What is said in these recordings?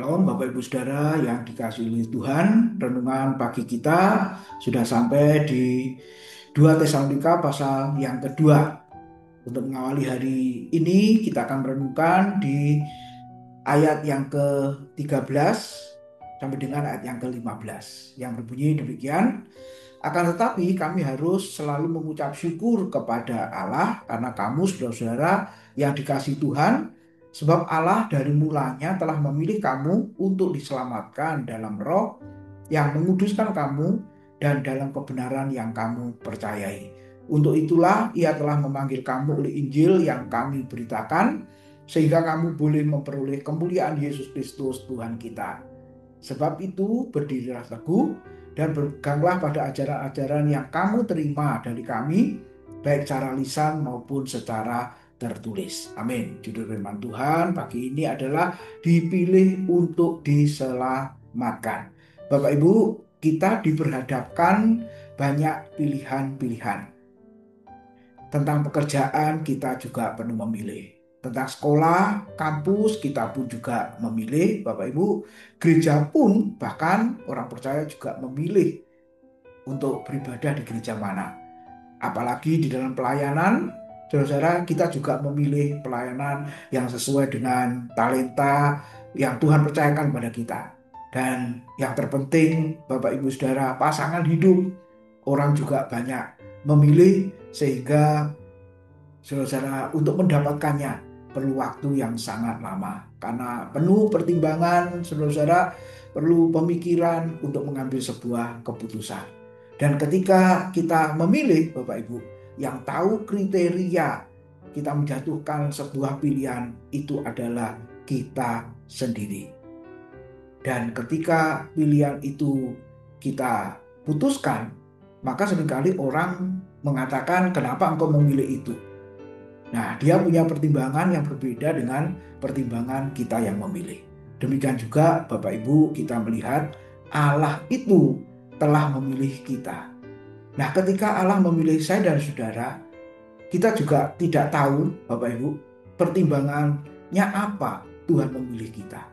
Shalom Bapak Ibu Saudara yang dikasihi oleh Tuhan. Renungan pagi kita sudah sampai di 2 Tesalonika pasal yang kedua. Untuk mengawali hari ini kita akan merenungkan di ayat yang ke-13 sampai dengan ayat yang ke-15 yang berbunyi demikian. Akan tetapi kami harus selalu mengucap syukur kepada Allah karena kamu saudara-saudara yang dikasihi Tuhan, sebab Allah dari mulanya telah memilih kamu untuk diselamatkan dalam roh yang menguduskan kamu dan dalam kebenaran yang kamu percayai. Untuk itulah ia telah memanggil kamu oleh Injil yang kami beritakan, sehingga kamu boleh memperoleh kemuliaan Yesus Kristus Tuhan kita. Sebab itu berdirilah teguh dan berpeganglah pada ajaran-ajaran yang kamu terima dari kami, baik secara lisan maupun secara tertulis. Amin. Judul firman Tuhan pagi ini adalah dipilih untuk diselamatkan. Bapak Ibu, kita diperhadapkan banyak pilihan-pilihan. Tentang pekerjaan kita juga perlu memilih. Tentang sekolah, kampus kita pun juga memilih. Bapak Ibu, gereja pun bahkan orang percaya juga memilih untuk beribadah di gereja mana. Apalagi di dalam pelayanan, saudara-saudara, kita juga memilih pelayanan yang sesuai dengan talenta yang Tuhan percayakan kepada kita. Dan yang terpenting, Bapak Ibu Saudara, pasangan hidup orang juga banyak memilih, sehingga saudara-saudara untuk mendapatkannya perlu waktu yang sangat lama. Karena penuh pertimbangan, saudara-saudara, perlu pemikiran untuk mengambil sebuah keputusan. Dan ketika kita memilih, Bapak Ibu, yang tahu kriteria kita menjatuhkan sebuah pilihan, itu adalah kita sendiri. Dan ketika pilihan itu kita putuskan, maka seringkali orang mengatakan, kenapa engkau memilih itu? Nah, dia punya pertimbangan yang berbeda dengan pertimbangan kita yang memilih. Demikian juga Bapak Ibu, kita melihat Allah itu telah memilih kita. Nah, ketika Allah memilih saya dan saudara, kita juga tidak tahu, Bapak Ibu, pertimbangannya apa Tuhan memilih kita.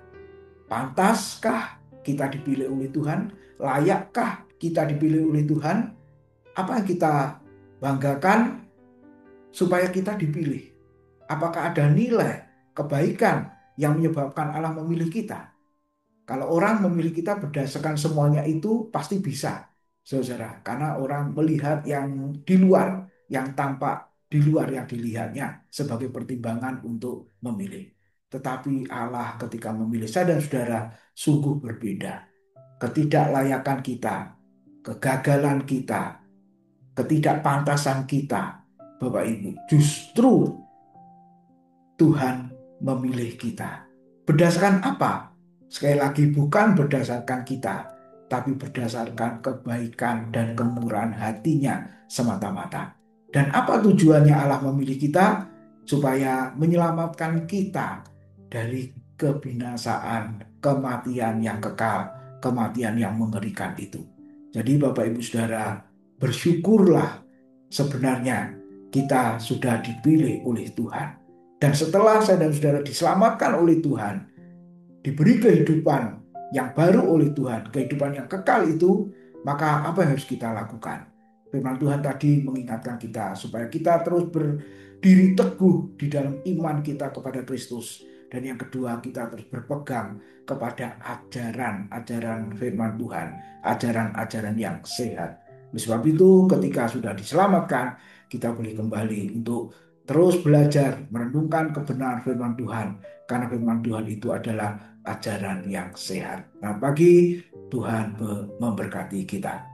Pantaskah kita dipilih oleh Tuhan? Layakkah kita dipilih oleh Tuhan? Apa yang kita banggakan supaya kita dipilih? Apakah ada nilai kebaikan yang menyebabkan Allah memilih kita? Kalau orang memilih kita berdasarkan semuanya itu pasti bisa, saudara. Karena orang melihat yang di luar, yang tampak di luar yang dilihatnya sebagai pertimbangan untuk memilih. Tetapi Allah ketika memilih saya dan saudara sungguh berbeda. Ketidaklayakan kita, kegagalan kita, ketidakpantasan kita, Bapak Ibu, justru Tuhan memilih kita. Berdasarkan apa? Sekali lagi, bukan berdasarkan kita, tapi berdasarkan kebaikan dan kemurahan hatinya semata-mata. Dan apa tujuannya Allah memilih kita? Supaya menyelamatkan kita dari kebinasaan, kematian yang kekal, kematian yang mengerikan itu. Jadi Bapak Ibu Saudara, bersyukurlah sebenarnya kita sudah dipilih oleh Tuhan. Dan setelah saya dan saudara diselamatkan oleh Tuhan, diberi kehidupan yang baru oleh Tuhan, kehidupan yang kekal itu, maka apa yang harus kita lakukan? Firman Tuhan tadi mengingatkan kita supaya kita terus berdiri teguh di dalam iman kita kepada Kristus. Dan yang kedua, kita terus berpegang kepada ajaran-ajaran firman Tuhan, ajaran-ajaran yang sehat. Oleh sebab itu, ketika sudah diselamatkan, kita boleh kembali untuk terus belajar merenungkan kebenaran firman Tuhan, karena firman Tuhan itu adalah ajaran yang sehat. Nah, pagi Tuhan memberkati kita.